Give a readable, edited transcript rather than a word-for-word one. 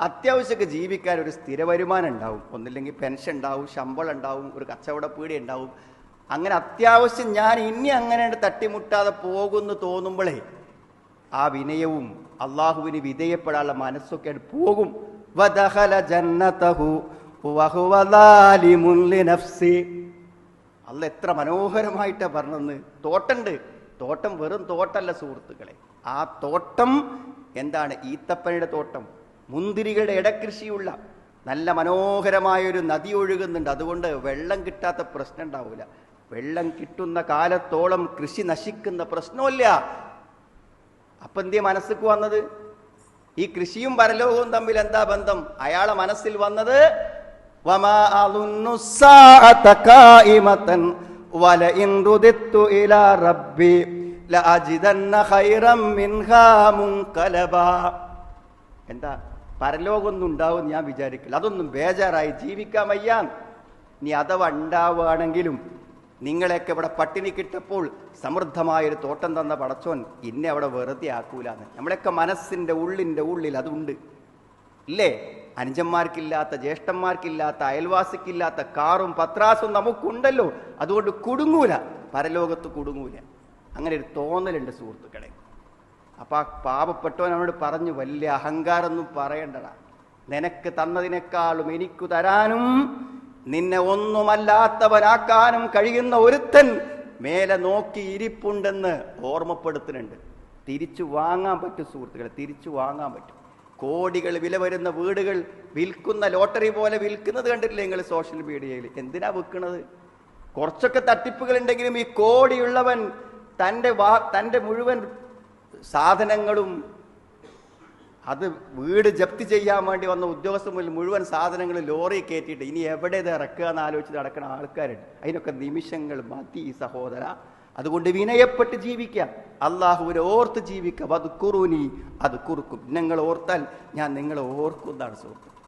അത്യാവശ്യമൊക്കെ ജീവിക്കാൻ ഒരു സ്ഥിര വരുമാനം ഉണ്ടാവും, ഒന്നില്ലെങ്കിൽ പെൻഷൻ ഉണ്ടാവും, ശമ്പളം ഉണ്ടാവും, ഒരു കച്ചവട പീടി ഉണ്ടാവും. അങ്ങനെ അത്യാവശ്യം ഞാൻ ഇനി അങ്ങനെ തട്ടിമുട്ടാതെ പോകുന്നു തോന്നുമ്പോഴേ ആ വിനയവും അള്ളാഹുവിന് വിധേയപ്പെടാനുള്ള മനസ്സൊക്കെ പോകും. വദഖല ജന്നതഹു വഹുവ ളാലിമുൻ ലിനഫ്സി. അല്ല എത്ര മനോഹരമായിട്ടാണ് പറഞ്ഞെന്ന്. തോട്ടമുണ്ട്, തോട്ടം വെറും തോട്ടമല്ല സുഹൃത്തുക്കളെ. ആ തോട്ടം എന്താണ്? ഈത്തപ്പനയുടെ തോട്ടം, മുന്തിരികളുടെ ഇടകൃഷിയുള്ള നല്ല മനോഹരമായൊരു നദി ഒഴുകുന്നുണ്ട്. അതുകൊണ്ട് വെള്ളം കിട്ടാത്ത പ്രശ്നം ഉണ്ടാവില്ല. വെള്ളം കിട്ടുന്ന കാലത്തോളം കൃഷി നശിക്കുന്ന പ്രശ്നമില്ല. അപ്പം എന്തേ മനസ്സിക്ക് വന്നത്? ഈ കൃഷിയും പരലോകവും തമ്മിൽ എന്താ ബന്ധം? അയാളെ മനസ്സിൽ വന്നത് വമാ അളുന്നു സ്സാഅത ഖായിമതൻ വലഇൻ റുദിത്തു ഇലാ റബ്ബി ലഅജിദന്ന ഖൈറൻ മിൻഹാ മുൻഖലബാ. എന്താ പരലോകമൊന്നും ഉണ്ടാവും ഞാൻ വിചാരിക്കില്ല, അതൊന്നും ബേജാറായി ജീവിക്കാൻ വയ്യ. ഇനി അഥവാ ഉണ്ടാവുകയാണെങ്കിലും നിങ്ങളെയൊക്കെ ഇവിടെ പട്ടിണി കിട്ടപ്പോൾ സമൃദ്ധമായൊരു തോട്ടം തന്ന പടച്ചോൻ ഇന്നെ അവിടെ വെറുതെ ആക്കൂലാന്ന്. നമ്മളെയൊക്കെ മനസ്സിൻ്റെ ഉള്ളിൽ അതുണ്ട് ഇല്ലേ? അനുജന്മാർക്കില്ലാത്ത, ജ്യേഷ്ഠന്മാർക്കില്ലാത്ത, അയൽവാസിക്കില്ലാത്ത കാറും പത്രാസും നമുക്കുണ്ടല്ലോ. അതുകൊണ്ട് കുടുങ്ങൂല, പരലോകത്ത് കുടുങ്ങൂല. അങ്ങനെ ഒരു തോന്നലുണ്ട് സുഹൃത്തുക്കളെ. അപ്പം ആ പാവപ്പെട്ടവൻ അവനോട് പറഞ്ഞു, വലിയ അഹങ്കാരമൊന്നും പറയണ്ടടാ, നിനക്ക് തന്നതിനേക്കാളും എനിക്കു തരാനും നിന്നെ ഒന്നുമല്ലാത്തവനാക്കാനും കഴിയുന്ന ഒരുത്തൻ മേലെ നോക്കി ഇരിപ്പുണ്ടെന്ന് ഓർമ്മപ്പെടുത്തുന്നുണ്ട്. തിരിച്ചു വാങ്ങാൻ പറ്റും സുഹൃത്തുക്കളെ, തിരിച്ചു വാങ്ങാൻ പറ്റും. കോടികൾ വില വരുന്ന വീടുകൾ വിൽക്കുന്ന, ലോട്ടറി പോലെ വിൽക്കുന്നത് കണ്ടിട്ടില്ലേ നിങ്ങൾ സോഷ്യൽ മീഡിയയിൽ? എന്തിനാ വിൽക്കുന്നത്? കുറച്ചൊക്കെ തട്ടിപ്പുകൾ ഉണ്ടെങ്കിലും ഈ കോടിയുള്ളവൻ തൻ്റെ മുഴുവൻ സാധനങ്ങളും, അത് വീട് ജപ്തി ചെയ്യാൻ വേണ്ടി വന്ന ഉദ്യോഗസ്ഥർ മുഴുവൻ സാധനങ്ങളും ലോറി കയറ്റിയിട്ട് ഇനി എവിടെ ഇത് ഇറക്കുക എന്ന് ആലോചിച്ച് നടക്കുന്ന ആൾക്കാരുണ്ട്. അതിനൊക്കെ നിമിഷങ്ങൾ മതി സഹോദര. അതുകൊണ്ട് വിനയപ്പെട്ട് ജീവിക്കാം, അള്ളാഹുവിനെ ഓർത്ത് ജീവിക്കാം. അത് കുറുനി അത് കുറുക്കും. നിങ്ങൾ ഓർത്താൽ ഞാൻ നിങ്ങളെ ഓർക്കുന്നതാണ് സുഹൃത്ത്.